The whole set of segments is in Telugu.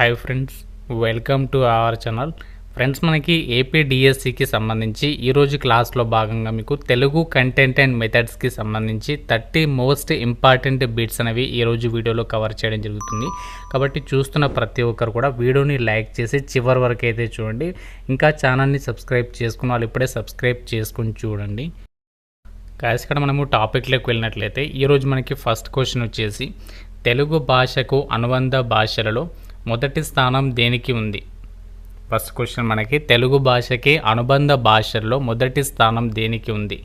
Hi friends, welcome to our channel. Friends, మనకి ఏపీ డిఎస్సికి సంబంధించి ఈరోజు క్లాస్లో భాగంగా మీకు తెలుగు కంటెంట్ అండ్ మెథడ్స్కి సంబంధించి 30 మోస్ట్ ఇంపార్టెంట్ బిట్స్ అనేవి ఈరోజు వీడియోలో కవర్ చేయడం జరుగుతుంది. కాబట్టి చూస్తున్న ప్రతి ఒక్కరు కూడా వీడియోని లైక్ చేసి చివరి వరకు అయితే చూడండి. ఇంకా ఛానల్ని సబ్స్క్రైబ్ చేసుకున్న వాళ్ళు ఇప్పుడే సబ్స్క్రైబ్ చేసుకుని చూడండి. గాయ్స్, ఇక్కడ మనము టాపిక్లోకి వెళ్ళినట్లయితే ఈరోజు మనకి ఫస్ట్ క్వశ్చన్ వచ్చేసి తెలుగు భాషకు అనుబంధ భాషలలో మొదటి స్థానం దేనికి ఉంది? ఫస్ట్ క్వశ్చన్ మనకి తెలుగు భాషకి అనుబంధ భాషల్లో మొదటి స్థానం దేనికి ఉంది?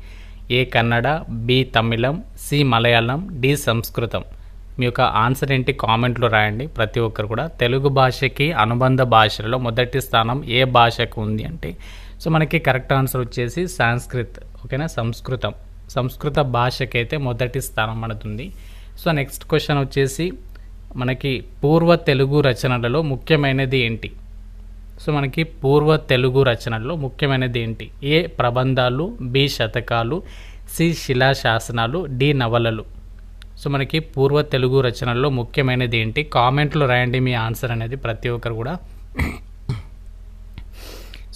ఏ కన్నడ, బి తమిళం, సి మలయాళం, డి సంస్కృతం. మీ యొక్క ఆన్సర్ ఏంటి కామెంట్లో రాయండి ప్రతి ఒక్కరు కూడా. తెలుగు భాషకి అనుబంధ భాషలలో మొదటి స్థానం ఏ భాషకు ఉంది అంటే సో మనకి కరెక్ట్ ఆన్సర్ వచ్చేసి సాంస్క్రిత్. ఓకేనా, సంస్కృత భాషకైతే మొదటి స్థానం మనతుంది. సో నెక్స్ట్ క్వశ్చన్ వచ్చేసి మనకి పూర్వ తెలుగు రచనలలో ముఖ్యమైనది ఏంటి? సో మనకి పూర్వ తెలుగు రచనల్లో ముఖ్యమైనది ఏంటి? ఏ ప్రబంధాలు, బి శతకాలు, సి శిలాశాసనాలు, డి నవలలు. సో మనకి పూర్వ తెలుగు రచనల్లో ముఖ్యమైనది ఏంటి? కామెంట్లో రాయండి మీ ఆన్సర్ అనేది ప్రతి ఒక్కరు కూడా.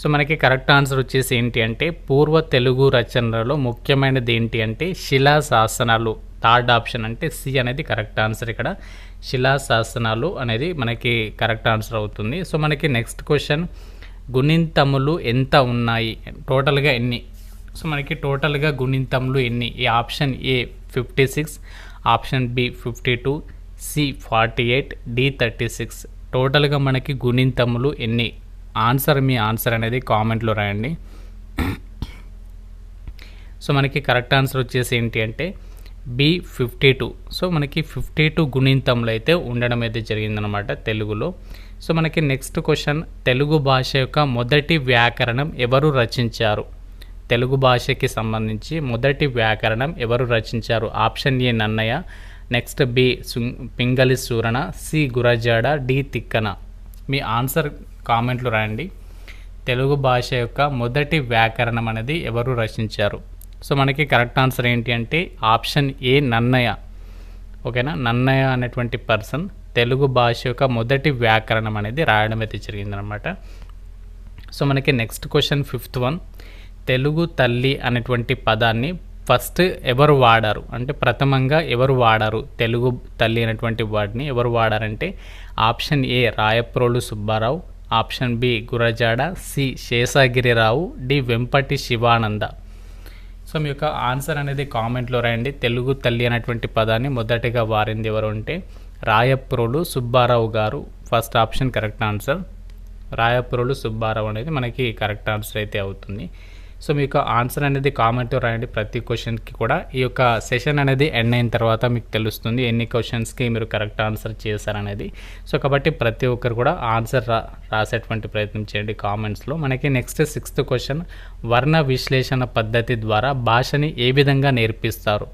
సో మనకి కరెక్ట్ ఆన్సర్ వచ్చేసి ఏంటి అంటే పూర్వ తెలుగు రచనలలో ముఖ్యమైనది ఏంటి అంటే శిలాశాసనాలు. థర్డ్ ఆప్షన్ అంటే సి అనేది కరెక్ట్ ఆన్సర్. ఇక్కడ శిలాశాసనాలు అనేది మనకి కరెక్ట్ ఆన్సర్ అవుతుంది. సో మనకి నెక్స్ట్ క్వశ్చన్, గుణింతములు ఎంత ఉన్నాయి? టోటల్గా ఎన్ని? సో మనకి టోటల్గా గుణింతములు ఎన్ని? ఈ option A 56, option B 52, C 48, D 36. టోటల్గా మనకి గుణింతములు ఎన్ని? మీ ఆన్సర్ అనేది కామెంట్లో రాయండి. సో మనకి కరెక్ట్ ఆన్సర్ వచ్చేసి ఏంటి అంటే బి 52. సో మనకి 52 గుణింతములు అయితే ఉండడం అయితే జరిగిందనమాట తెలుగులో. సో మనకి నెక్స్ట్ క్వశ్చన్, తెలుగు భాష యొక్క మొదటి వ్యాకరణం ఎవరు రచించారు? తెలుగు భాషకి సంబంధించి మొదటి వ్యాకరణం ఎవరు రచించారు? Option A Nannaya, next B Pingali Surana, C Gurajada, D Tikkana. మీ ఆన్సర్ కామెంట్లో రాయండి. తెలుగు భాష యొక్క మొదటి వ్యాకరణం అనేది ఎవరు రచించారు? సో మనకి కరెక్ట్ ఆన్సర్ ఏంటి అంటే ఆప్షన్ ఏ నన్నయ్య. ఓకేనా, నన్నయ్య అనేటువంటి పర్సన్ తెలుగు భాష యొక్క మొదటి వ్యాకరణం అనేది రాయడం అయితే జరిగిందనమాట. సో మనకి next question, 5th one, Telugu తల్లి అనేటువంటి పదాన్ని ఫస్ట్ ఎవరు వాడారు? అంటే ప్రథమంగా ఎవరు వాడారు తెలుగు తల్లి అనేటువంటి వర్డ్ని ఎవరు వాడారంటే option A Rayaprolu Subbarao, option B Gurajada, C Seshagirirao, D Vempati Sivananda. So మీ యొక్క ఆన్సర్ అనేది కామెంట్లో రాయండి. తెలుగు తల్లి అనేటువంటి పదాన్ని మొదటిగా వారింది ఎవరు అంటే రాయప్రోలు సుబ్బారావు గారు. First option correct answer. Rayaprolu Subbarao అనేది మనకి కరెక్ట్ ఆన్సర్ అయితే అవుతుంది. సో మీ యొక్క ఆన్సర్ అనేది కామెంట్లో రాయండి ప్రతి క్వశ్చన్కి కూడా. ఈ యొక్క సెషన్ అనేది ఎండ్ అయిన తర్వాత మీకు తెలుస్తుంది ఎన్ని క్వశ్చన్స్కి మీరు కరెక్ట్ ఆన్సర్ చేశారనేది. సో కాబట్టి ప్రతి ఒక్కరు కూడా ఆన్సర్ రాసేటువంటి ప్రయత్నం చేయండి కామెంట్స్లో. మనకి నెక్స్ట్ 6th క్వశ్చన్, వర్ణ విశ్లేషణ పద్ధతి ద్వారా భాషని ఏ విధంగా నేర్పిస్తారు?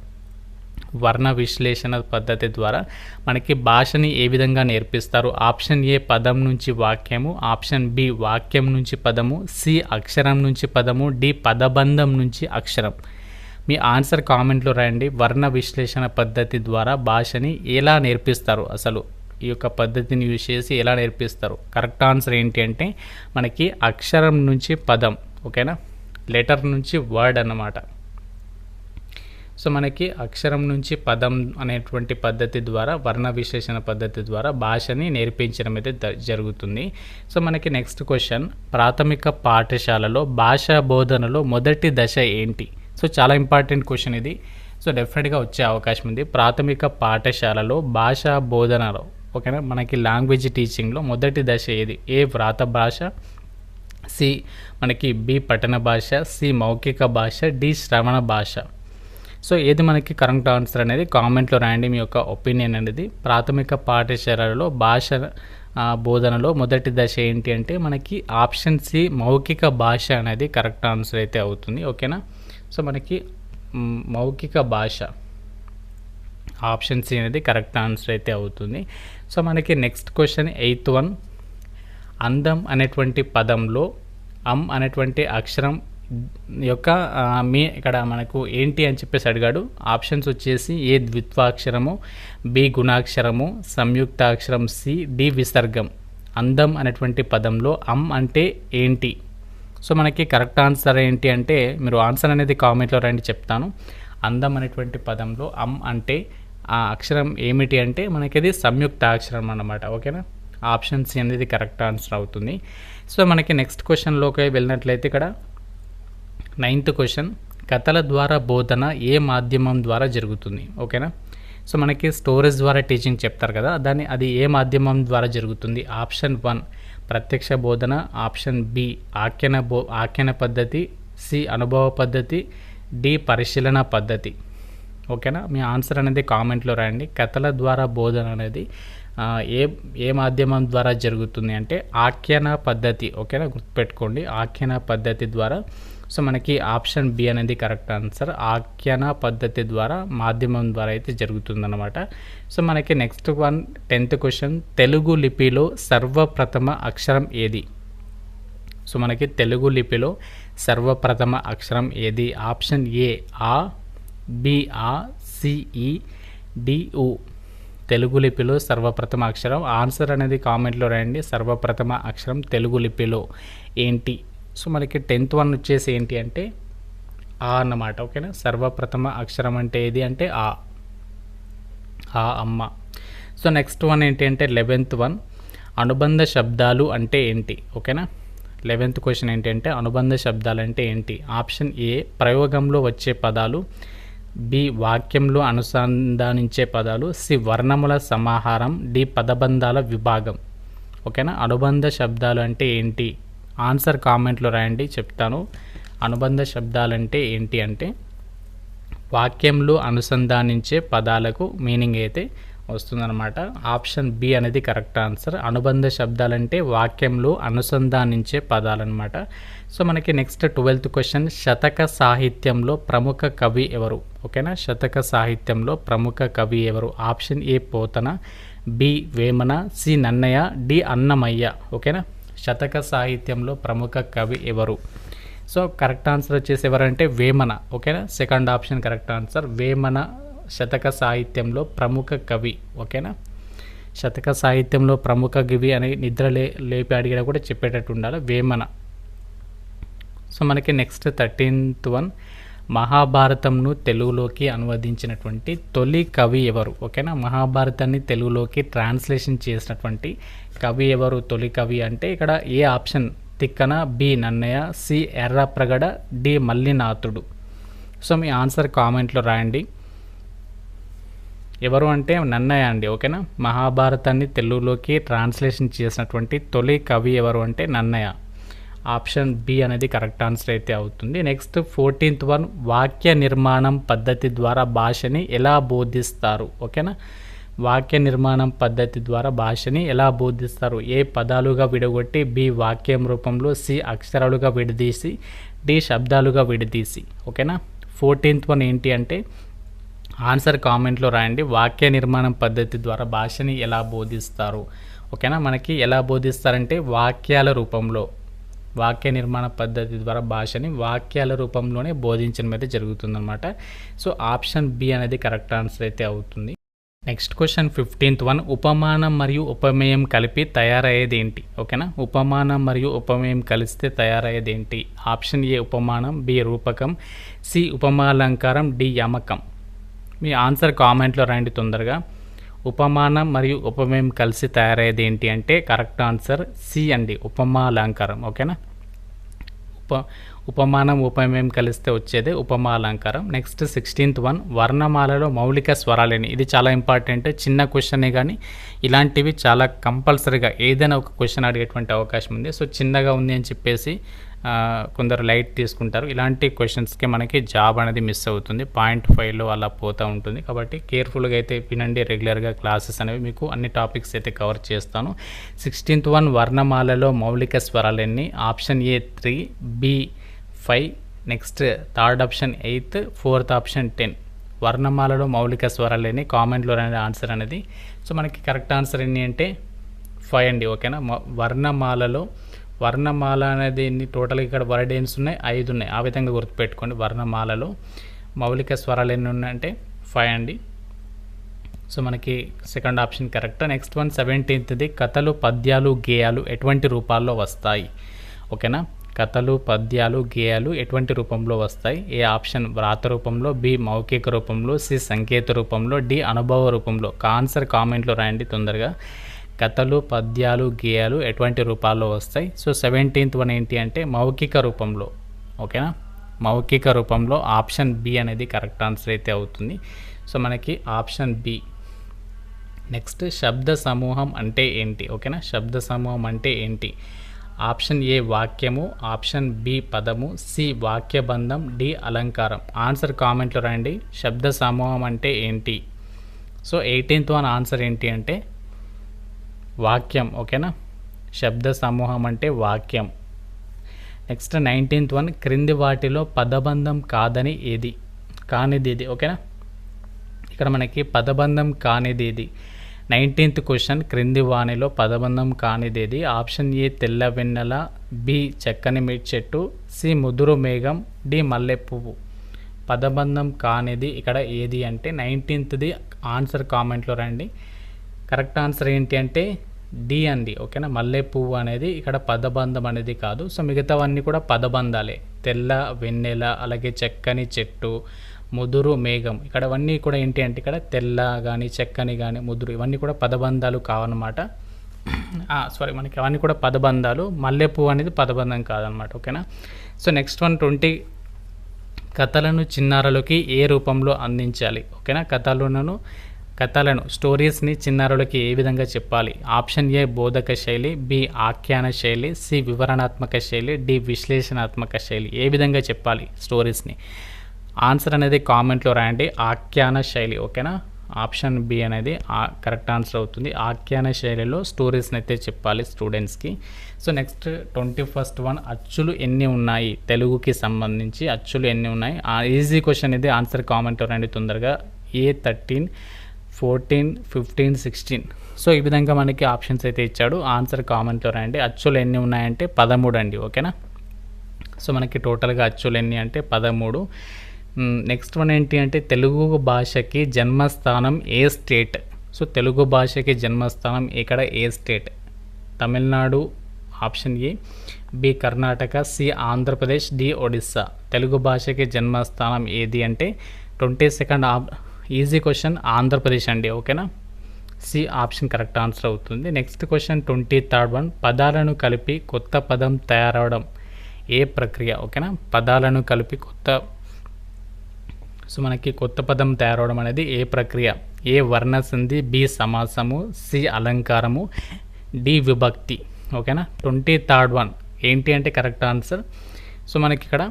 వర్ణ విశ్లేషణ పద్ధతి ద్వారా మనకి భాషని ఏ విధంగా నేర్పిస్తారు? ఆప్షన్ ఏ పదం నుంచి వాక్యము, ఆప్షన్ బి వాక్యం నుంచి పదము, సి అక్షరం నుంచి పదము, డి పదబంధం నుంచి అక్షరం. మీ ఆన్సర్ కామెంట్లో రాయండి. వర్ణ విశ్లేషణ పద్ధతి ద్వారా భాషని ఎలా నేర్పిస్తారు? అసలు ఈ యొక్క పద్ధతిని యూజ్ చేసి ఎలా నేర్పిస్తారు? కరెక్ట్ ఆన్సర్ ఏంటి అంటే మనకి అక్షరం నుంచి పదం. ఓకేనా, లెటర్ నుంచి వర్డ్ అన్నమాట. సో మనకి అక్షరం నుంచి పదం అనేటువంటి పద్ధతి ద్వారా వర్ణ విశ్లేషణ పద్ధతి ద్వారా భాషని నేర్పించడం అయితే జరుగుతుంది. సో మనకి నెక్స్ట్ క్వశ్చన్, ప్రాథమిక పాఠశాలలో భాషా బోధనలో మొదటి దశ ఏంటి? సో చాలా ఇంపార్టెంట్ క్వశ్చన్ ఇది. సో డెఫినెట్గా వచ్చే అవకాశం ఉంది. ప్రాథమిక పాఠశాలలో భాషా బోధనలో ఓకేనా మనకి లాంగ్వేజ్ టీచింగ్లో మొదటి దశ ఏది? ఏ వ్రాత భాష, సి మనకి బి పఠన భాష, సి మౌఖిక భాష, డి శ్రవణ భాష. సో ఏది మనకి కరెక్ట్ ఆన్సర్ అనేది కామెంట్లో రాయండి మీ యొక్క ఒపీనియన్ అనేది. ప్రాథమిక పాఠశాలలో భాష బోధనలో మొదటి దశ ఏంటి అంటే మనకి ఆప్షన్ సి మౌఖిక భాష అనేది కరెక్ట్ ఆన్సర్ అయితే అవుతుంది. ఓకేనా, సో మనకి మౌఖిక భాష ఆప్షన్ సి అనేది కరెక్ట్ ఆన్సర్ అయితే అవుతుంది. సో మనకి నెక్స్ట్ క్వశ్చన్ 8th వన్, అందం అనేటువంటి పదంలో అనేటువంటి అక్షరం యొక్క మీ ఇక్కడ మనకు ఏంటి అని చెప్పేసి అడిగాడు. ఆప్షన్స్ వచ్చేసి ఏ ద్విత్వాక్షరము, బి గుణాక్షరము, సంయుక్తాక్షరం సి, డి విసర్గం. అందం అనేటువంటి పదంలో అమ్ అంటే ఏంటి? సో మనకి కరెక్ట్ ఆన్సర్ ఏంటి అంటే మీరు ఆన్సర్ అనేది కామెంట్లో రండి చెప్తాను. అందం అనేటువంటి పదంలో అమ్ అంటే ఆ అక్షరం ఏమిటి అంటే మనకి అది సంయుక్త అక్షరం అన్నమాట. ఓకేనా, ఆప్షన్ సి అనేది కరెక్ట్ ఆన్సర్ అవుతుంది. సో మనకి నెక్స్ట్ క్వశ్చన్లోకి వెళ్ళినట్లయితే ఇక్కడ 9th క్వశ్చన్, కథల ద్వారా బోధన ఏ మాధ్యమం ద్వారా జరుగుతుంది? ఓకేనా, సో మనకి స్టోరీస్ ద్వారా టీచింగ్ చెప్తారు కదా, అది ఏ మాధ్యమం ద్వారా జరుగుతుంది? ఆప్షన్ 1 ప్రత్యక్ష బోధన, ఆప్షన్ బి ఆఖ్యాన పద్ధతి, సి అనుభవ పద్ధతి, డి పరిశీలన పద్ధతి. ఓకేనా, మీ ఆన్సర్ అనేది కామెంట్లో రాయండి. కథల ద్వారా బోధన అనేది ఏ మాధ్యమం ద్వారా జరుగుతుంది అంటే ఆఖ్యాన పద్ధతి. ఓకేనా, గుర్తుపెట్టుకోండి, ఆఖ్యాన పద్ధతి ద్వారా. సో మనకి ఆప్షన్ బి అనేది కరెక్ట్ ఆన్సర్. ఆఖ్యాన పద్ధతి ద్వారా మాధ్యమం ద్వారా అయితే జరుగుతుందన్నమాట. సో మనకి నెక్స్ట్ 10th క్వశ్చన్, తెలుగు లిపిలో సర్వప్రథమ అక్షరం ఏది? సో మనకి తెలుగు లిపిలో సర్వప్రథమ అక్షరం ఏది? ఆప్షన్ ఏ ఆ, బి ఆ, సి ఈ, డి ఉ. తెలుగు లిపిలో సర్వప్రథమ అక్షరం ఆన్సర్ అనేది కామెంట్లో రాయండి. సర్వప్రథమ అక్షరం తెలుగు లిపిలో ఏంటి? సో మనకి 10th వన్ వచ్చేసి ఏంటి అంటే ఆ అన్నమాట. ఓకేనా, సర్వప్రథమ అక్షరం అంటే ఏది అంటే ఆ అమ్మ. సో నెక్స్ట్ వన్ ఏంటి అంటే 11th వన్, అనుబంధ శబ్దాలు అంటే ఏంటి? ఓకేనా, 11th క్వశ్చన్ ఏంటంటే అనుబంధ శబ్దాలు అంటే ఏంటి? ఆప్షన్ ఏ ప్రయోగంలో వచ్చే పదాలు, బి వాక్యంలో అనుసంధానించే పదాలు, సి వర్ణముల సమాహారం, డి పదబంధాల విభాగం. ఓకేనా, అనుబంధ శబ్దాలు అంటే ఏంటి? ఆన్సర్ కామెంట్లో రాయండి చెప్తాను. అనుబంధ శబ్దాలు అంటే ఏంటి అంటే వాక్యంలో అనుసంధానించే పదాలకు మీనింగ్ అయితే వస్తుందన్నమాట. ఆప్షన్ బి అనేది కరెక్ట్ ఆన్సర్. అనుబంధ శబ్దాలంటే వాక్యంలో అనుసంధానించే పదాలన్నమాట. సో మనకి నెక్స్ట్ 12th క్వశ్చన్, శతక సాహిత్యంలో ప్రముఖ కవి ఎవరు? ఓకేనా, శతక సాహిత్యంలో ప్రముఖ కవి ఎవరు? Option A Potana, B Vemana, C Nannaya, D Annamayya. ఓకేనా, శతక సాహిత్యంలో ప్రముఖ కవి ఎవరు? సో కరెక్ట్ ఆన్సర్ వచ్చేసి ఎవరంటే వేమన. ఓకేనా, second option correct answer. Vemana శతక సాహిత్యంలో ప్రముఖ కవి. ఓకేనా, శతక సాహిత్యంలో ప్రముఖ కవి అని నిద్ర లేపి అడిగినా కూడా చెప్పేటట్టు ఉండాలి, వేమన. సో మనకి నెక్స్ట్ 13th వన్, మహాభారతంను తెలుగులోకి అనువదించినటువంటి తొలి కవి ఎవరు? ఓకేనా, మహాభారతాన్ని తెలుగులోకి ట్రాన్స్లేషన్ చేసినటువంటి కవి ఎవరు? తొలి కవి అంటే ఇక్కడ A option Tikkana, B Nannaya, C Errapragada, D Mallinathudu. So మీ ఆన్సర్ కామెంట్లో రాయండి. ఎవరు అంటే నన్నయ్య అండి. ఓకేనా, మహాభారతాన్ని తెలుగులోకి ట్రాన్స్లేషన్ చేసినటువంటి తొలి కవి ఎవరు అంటే నన్నయ్య. ఆప్షన్ బి అనేది కరెక్ట్ ఆన్సర్ అయితే అవుతుంది. నెక్స్ట్ 14th వన్, వాక్య నిర్మాణం పద్ధతి ద్వారా భాషని ఎలా బోధిస్తారు? ఓకేనా, వాక్య నిర్మాణం పద్ధతి ద్వారా భాషని ఎలా బోధిస్తారు? ఏ పదాలుగా విడగొట్టి, బి వాక్యం రూపంలో, సి అక్షరాలుగా విడదీసి, డి శబ్దాలుగా విడదీసి. ఓకేనా, 14th వన్ ఏంటి అంటే ఆన్సర్ కామెంట్లో రాయండి. వాక్య నిర్మాణం పద్ధతి ద్వారా భాషని ఎలా బోధిస్తారు? ఓకేనా, మనకి ఎలా బోధిస్తారంటే వాక్యాల రూపంలో, వాక్య నిర్మాణ పద్ధతి ద్వారా భాషని వాక్యాల రూపంలోనే బోధించడం అయితే జరుగుతుందన్నమాట. సో ఆప్షన్ బి అనేది కరెక్ట్ ఆన్సర్ అయితే అవుతుంది. నెక్స్ట్ క్వశ్చన్ 15th వన్, ఉపమానం మరియు ఉపమేయం కలిపి తయారయ్యేది ఏంటి? ఓకేనా, ఉపమానం మరియు ఉపమేయం కలిస్తే తయారయ్యేది ఏంటి? ఆప్షన్ ఏ ఉపమానం, బి రూపకం, సి ఉపమాలంకారం, డి యమకం. మీ ఆన్సర్ కామెంట్లో రాయండి తొందరగా. ఉపమానం మరియు ఉపమేయం కలిసి తయారయ్యేది ఏంటి అంటే కరెక్ట్ ఆన్సర్ సి అండి, ఉపమాలంకారం. ఓకేనా, ఉపమానం ఉపమేయం కలిస్తే వచ్చేదే ఉపమాలంకారం. నెక్స్ట్ 16th వన్, వర్ణమాలలో మౌలిక స్వరాలేని. ఇది చాలా ఇంపార్టెంట్, చిన్న క్వశ్చనే కానీ ఇలాంటివి చాలా కంపల్సరీగా ఏదైనా ఒక క్వశ్చన్ అడిగేటువంటి అవకాశం ఉంది. సో చిన్నగా ఉంది అని చెప్పేసి కొందరు లైట్ తీసుకుంటారు. ఇలాంటి క్వశ్చన్స్కి మనకి జాబ్ అనేది మిస్ అవుతుంది, 0.5లో అలా పోతూ ఉంటుంది. కాబట్టి కేర్ఫుల్గా అయితే వినండి. రెగ్యులర్గా క్లాసెస్ అనేవి మీకు అన్ని టాపిక్స్ అయితే కవర్ చేస్తాను. 16th వన్, వర్ణమాలలో మౌలిక స్వరాలన్నీ. Option A 3, B 5, next third option 8, fourth option 10. వర్ణమాలలో మౌలిక స్వరాలన్నీ కామెంట్లో అనేది ఆన్సర్ అనేది. సో మనకి కరెక్ట్ ఆన్సర్ ఏంటి అంటే 5 అండి. ఓకేనా, వర్ణమాల అనేది ఎన్ని టోటల్గా ఇక్కడ వర్డ్ ఎయిన్స్ ఉన్నాయి, 5 ఉన్నాయి. ఆ విధంగా గుర్తుపెట్టుకోండి. వర్ణమాలలో మౌలిక స్వరాలు ఎన్ని ఉన్నాయంటే 5 అండి. సో మనకి second option correct. Next one 17th కథలు పద్యాలు గేయాలు ఎటువంటి రూపాల్లో వస్తాయి? ఓకేనా, కథలు పద్యాలు గేయాలు ఎటువంటి రూపంలో వస్తాయి? ఏ ఆప్షన్ వ్రాత రూపంలో, బి మౌఖిక రూపంలో, సి సంకేత రూపంలో, డి అనుభవ రూపంలో. ఆన్సర్ కామెంట్లో రాయండి తొందరగా. కథలు పద్యాలు గేయాలు ఎటువంటి రూపాల్లో వస్తాయి? సో 17th వన్ ఏంటి అంటే మౌఖిక రూపంలో. ఓకేనా, మౌఖిక రూపంలో ఆప్షన్ బి అనేది కరెక్ట్ ఆన్సర్ అయితే అవుతుంది. సో మనకి ఆప్షన్ బి. నెక్స్ట్ శబ్ద సమూహం అంటే ఏంటి? ఓకేనా, శబ్ద సమూహం అంటే ఏంటి? ఆప్షన్ ఏ వాక్యము, ఆప్షన్ బి పదము, సి వాక్యబంధం, డి అలంకారం. ఆన్సర్ కామెంట్లో రండి. శబ్ద సమూహం అంటే ఏంటి? సో 18th వన్ ఆన్సర్ ఏంటి అంటే వాక్యం. ఓకేనా, శబ్ద సమూహం అంటే వాక్యం. నెక్స్ట్ 19th వన్ క్రింది వాటిలో పదబంధం కానిది ఏది? ఓకేనా, ఇక్కడ మనకి పదబంధం కానిది ఏది? 19th క్వశ్చన్, క్రింది వాణిలో పదబంధం కానిదేది? ఆప్షన్ ఏ తెల్ల వెన్నెల, బి చక్కని మిర్చి చెట్టు, సి ముదురు మేఘం, డి మల్లె పువ్వు. పదబంధం కానిది ఇక్కడ ఏది అంటే 19th ఆన్సర్ కామెంట్లో రండి. కరెక్ట్ ఆన్సర్ ఏంటి అంటే డి అండి. ఓకేనా, మల్లె పువ్వు అనేది ఇక్కడ పదబంధం అనేది కాదు. సో మిగతావన్నీ కూడా పదబంధాలే. తెల్ల వెన్నెల, అలాగే చక్కని చెట్టు, ముదురు మేఘం, ఇక్కడ అవన్నీ కూడా ఏంటి అంటే ఇక్కడ తెల్ల కానీ చక్కని కానీ ముదురు ఇవన్నీ కూడా పదబంధాలు కావన్నమాట. మనకి అవన్నీ కూడా పదబంధాలు. మల్లెపువ్వు అనేది పదబంధం కాదనమాట. ఓకేనా, సో నెక్స్ట్ వన్ 20 కథలను చిన్నారులకి ఏ రూపంలో అందించాలి? ఓకేనా, కథలను స్టోరీస్ని చిన్నారులకి ఏ విధంగా చెప్పాలి? ఆప్షన్ ఏ బోధక శైలి, బి ఆఖ్యాన శైలి, సి వివరణాత్మక శైలి, డి విశ్లేషణాత్మక శైలి. ఏ విధంగా చెప్పాలి స్టోరీస్ని? ఆన్సర్ అనేది కామెంట్లో రాయండి. ఆఖ్యాన శైలి. ఓకేనా, ఆప్షన్ బి అనేది కరెక్ట్ ఆన్సర్ అవుతుంది. ఆఖ్యాన శైలిలో స్టోరీస్ని అయితే చెప్పాలి స్టూడెంట్స్కి. సో నెక్స్ట్ 21st వన్ అచ్చులు ఎన్ని ఉన్నాయి? తెలుగుకి సంబంధించి అచ్చులు ఎన్ని ఉన్నాయి? ఈజీ క్వశ్చన్ ఇది. ఆన్సర్ కామెంట్లో రాయండి తొందరగా. ఏ 13, 14, 15, 16. సో ఈ విధంగా మనకి ఆప్షన్స్ అయితే ఇచ్చాడు. ఆన్సర్ కామెంట్లో రాయండి. అచ్చులు ఎన్ని ఉన్నాయంటే 13 అండి. ఓకేనా, సో మనకి టోటల్గా అచ్చులు ఎన్ని అంటే 13. నెక్స్ట్ వన్ ఏంటి అంటే తెలుగు భాషకి జన్మస్థానం ఏ స్టేట్? సో తెలుగు భాషకి జన్మస్థానం ఇక్కడ ఏ state? Tamil Nadu option A, B Karnataka, C Andhra Pradesh, D Odisha. Telugu భాషకి జన్మస్థానం ఏది అంటే 22nd ఈజీ క్వశ్చన్ ఆంధ్రప్రదేశ్ అండి. ఓకేనా, సి ఆప్షన్ కరెక్ట్ ఆన్సర్ అవుతుంది. నెక్స్ట్ క్వశ్చన్ 23rd వన్ పదాలను కలిపి కొత్త పదం తయారవడం ఏ ప్రక్రియ? ఓకేనా, పదాలను కలిపి సో మనకి కొత్త పదం తయారవడం అనేది ఏ ప్రక్రియ? ఏ వర్ణసంధి, బి సమాసము, సి అలంకారము, డి విభక్తి. ఓకేనా, 23rd వన్ ఏంటి అంటే కరెక్ట్ ఆన్సర్. సో మనకి ఇక్కడ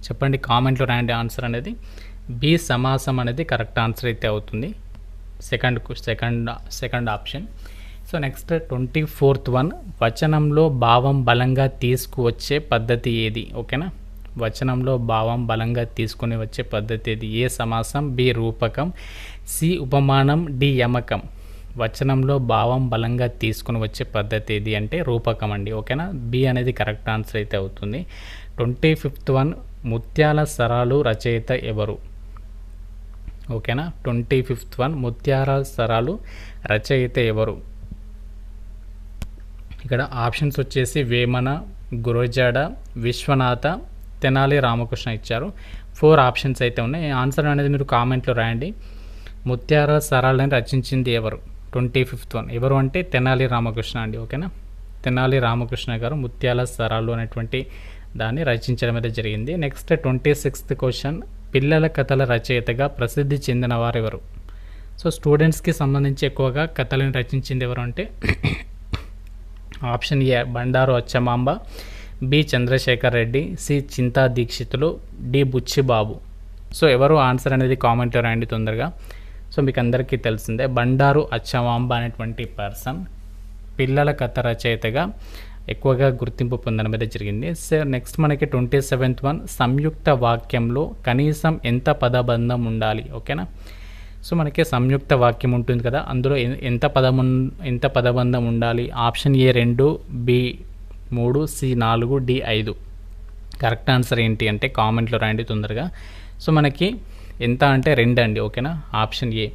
చెప్పండి కామెంట్లో రాయండి ఆన్సర్ అనేది. బి సమాసం అనేది కరెక్ట్ ఆన్సర్ అయితే అవుతుంది. Second option. So next 24th one వచనంలో భావం బలంగా తీసుకువచ్చే పద్ధతి ఏది? ఓకేనా, వచనంలో భావం బలంగా తీసుకుని వచ్చే పద్ధతి ఏది? ఏ సమాసం, బి రూపకం, సి ఉపమానం, డి యమకం. వచనంలో భావం బలంగా తీసుకుని వచ్చే పద్ధతి ఏది అంటే రూపకం అండి. ఓకేనా, బి అనేది కరెక్ట్ ఆన్సర్ అయితే అవుతుంది. 25th వన్ ముత్యాల సరాలు రచయిత ఎవరు? ఓకేనా, 25th వన్ ముత్యాల సరాలు రచయిత ఎవరు? ఇక్కడ ఆప్షన్స్ వచ్చేసి వేమన, గురజాడ, విశ్వనాథ, తెనాలి రామకృష్ణ ఇచ్చారు. 4 ఆప్షన్స్ అయితే ఉన్నాయి. ఆన్సర్ అనేది మీరు కామెంట్లో రాయండి. ముత్యాల సరాలని రచించింది ఎవరు? 25th వన్ ఎవరు అంటే తెనాలి రామకృష్ణ అండి. ఓకేనా, తెనాలి రామకృష్ణ గారు ముత్యాల సరాలు అనేటువంటి దాన్ని రచించడం అయితే జరిగింది. నెక్స్ట్ 26th క్వశ్చన్ పిల్లల కథల రచయితగా ప్రసిద్ధి చెందిన వారు ఎవరు? సో స్టూడెంట్స్కి సంబంధించి ఎక్కువగా కథలను రచించింది ఎవరు అంటే option A Bandaru Acchamamba, B Chandrasekhar Reddy, C Chinta Dikshitulu, D Buchibabu. So ఎవరు ఆన్సర్ అనేది కామెంట్లో రాయండి తొందరగా. సో మీకు అందరికీ తెలిసిందే బండారు అచ్చమాంబ అనేటువంటి పర్సన్ పిల్లల కథ రచయితగా ఎక్కువగా గుర్తింపు పొందడం అయితే జరిగింది. సో నెక్స్ట్ మనకి 27th వన్ సంయుక్త వాక్యంలో కనీసం ఎంత పదబంధం ఉండాలి? ఓకేనా, సో మనకి సంయుక్త వాక్యం ఉంటుంది కదా, అందులో ఎంత పదబంధం ఉండాలి? Option A 2, B 3, C 4, D 5. Correct answer ఏంటి అంటే కామెంట్లో రాయండి తొందరగా. సో మనకి ఎంత అంటే 2 అండి. ఓకేనా. Option A.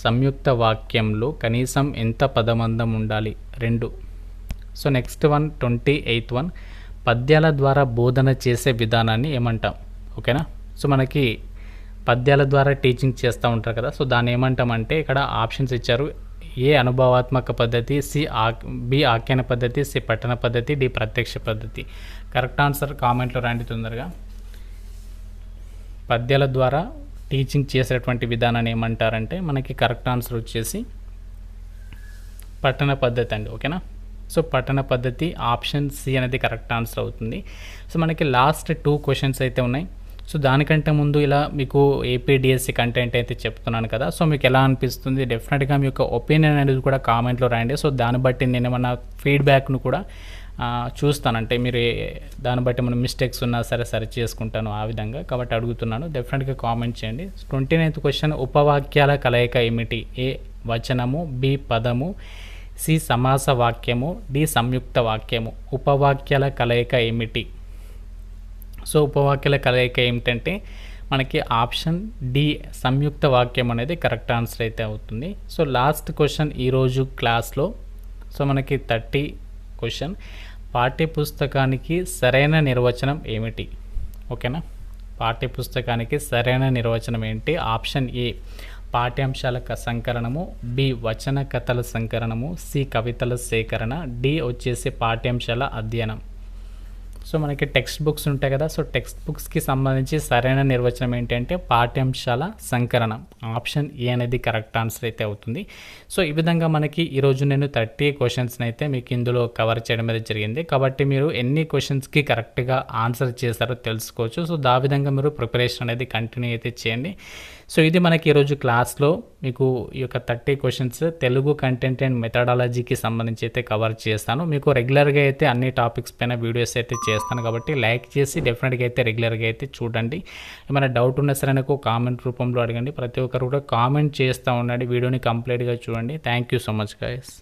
సంయుక్త వాక్యంలో కనీసం ఎంత పదబంధం ఉండాలి? 2. So next one 28th one, పద్యాల ద్వారా బోధన చేసే విధానాన్ని ఏమంటాం? ఓకేనా. సో మనకి పద్యాల ద్వారా టీచింగ్ చేస్తూ ఉంటారు కదా, సో దాన్ని ఏమంటామంటే ఇక్కడ ఆప్షన్స్ ఇచ్చారు. ఏ అనుభవాత్మక పద్ధతి, బి ఆఖ్యాన పద్ధతి, సి పఠన పద్ధతి, డి ప్రత్యక్ష పద్ధతి. కరెక్ట్ ఆన్సర్ కామెంట్లో రండి తొందరగా. పద్యాల ద్వారా టీచింగ్ చేసేటువంటి విధానాన్ని ఏమంటారంటే మనకి కరెక్ట్ ఆన్సర్ వచ్చేసి పఠన పద్ధతి అండి. ఓకేనా. సో పఠన పద్ధతి ఆప్షన్ సి అనేది కరెక్ట్ ఆన్సర్ అవుతుంది. సో మనకి లాస్ట్ 2 క్వశ్చన్స్ అయితే ఉన్నాయి. సో దానికంటే ముందు ఇలా మీకు ఏపీడిఎస్సి కంటెంట్ అయితే చెప్తున్నాను కదా, సో మీకు ఎలా అనిపిస్తుంది? డెఫినెట్గా మీ యొక్క ఒపీనియన్ అనేది కూడా కామెంట్లో రాయండి. సో దాన్ని బట్టి నేను ఏమన్నా ఫీడ్బ్యాక్ను కూడా చూస్తానంటే మీరు దాన్ని బట్టి మనం మిస్టేక్స్ ఉన్నా సరే సరి చేసుకుంటాను ఆ విధంగా, కాబట్టి అడుగుతున్నాను. డెఫినెట్గా కామెంట్ చేయండి. 29th క్వశ్చన్, ఉపవాక్యాల కలయిక ఏమిటి? ఏ వచనము, బి పదము, సి సమాస వాక్యము, డి సంయుక్త వాక్యము. ఉపవాక్యాల కలయిక ఏమిటి? సో ఉపవాక్యాల కలయిక ఏమిటంటే మనకి ఆప్షన్ డి సంయుక్త వాక్యం అనేది కరెక్ట్ ఆన్సర్ అయితే అవుతుంది. సో లాస్ట్ క్వశ్చన్ ఈరోజు క్లాస్లో, సో మనకి 30 క్వశ్చన్, పాఠ్యపుస్తకానికి సరైన నిర్వచనం ఏమిటి? ఓకేనా. పాఠ్యపుస్తకానికి సరైన నిర్వచనం ఏంటి? ఆప్షన్ ఏ పాఠ్యాంశాల సంకలనము, బి వచన కథల సంకలనము, సి కవితల సేకరణ, డి వచ్చేసి పాఠ్యాంశాల అధ్యయనం. సో మనకి టెక్స్ట్ బుక్స్ ఉంటాయి కదా, సో టెక్స్ట్ బుక్స్కి సంబంధించి సరైన నిర్వచనం ఏంటంటే పాఠ్యాంశాల సంకలనం. ఆప్షన్ ఏ అనేది కరెక్ట్ ఆన్సర్ అయితే అవుతుంది. సో ఈ విధంగా మనకి ఈరోజు నేను 30 క్వశ్చన్స్ని అయితే మీకు ఇందులో కవర్ చేయడం అనేది జరిగింది. కాబట్టి మీరు ఎన్ని క్వశ్చన్స్కి కరెక్ట్గా ఆన్సర్ చేశారో తెలుసుకోవచ్చు. సో ఆ విధంగా మీరు ప్రిపరేషన్ అనేది కంటిన్యూ అయితే చేయండి. సో ఇది మనకి ఈరోజు క్లాస్లో మీకు ఈ యొక్క 30 క్వశ్చన్స్ తెలుగు కంటెంట్ అండ్ మెథడాలజీకి సంబంధించి అయితే కవర్ చేస్తాను. మీకు రెగ్యులర్గా అయితే అన్ని టాపిక్స్ పైన వీడియోస్ అయితే చేస్తాను, కాబట్టి లైక్ చేసి డెఫినెట్గా అయితే రెగ్యులర్గా అయితే చూడండి. ఏమైనా డౌట్ ఉన్నా సరే నాకు కామెంట్ రూపంలో అడగండి. ప్రతి ఒక్కరు కూడా కామెంట్ చేస్తూ ఉండండి. వీడియోని కంప్లీట్గా చూడండి. Thank you so much guys.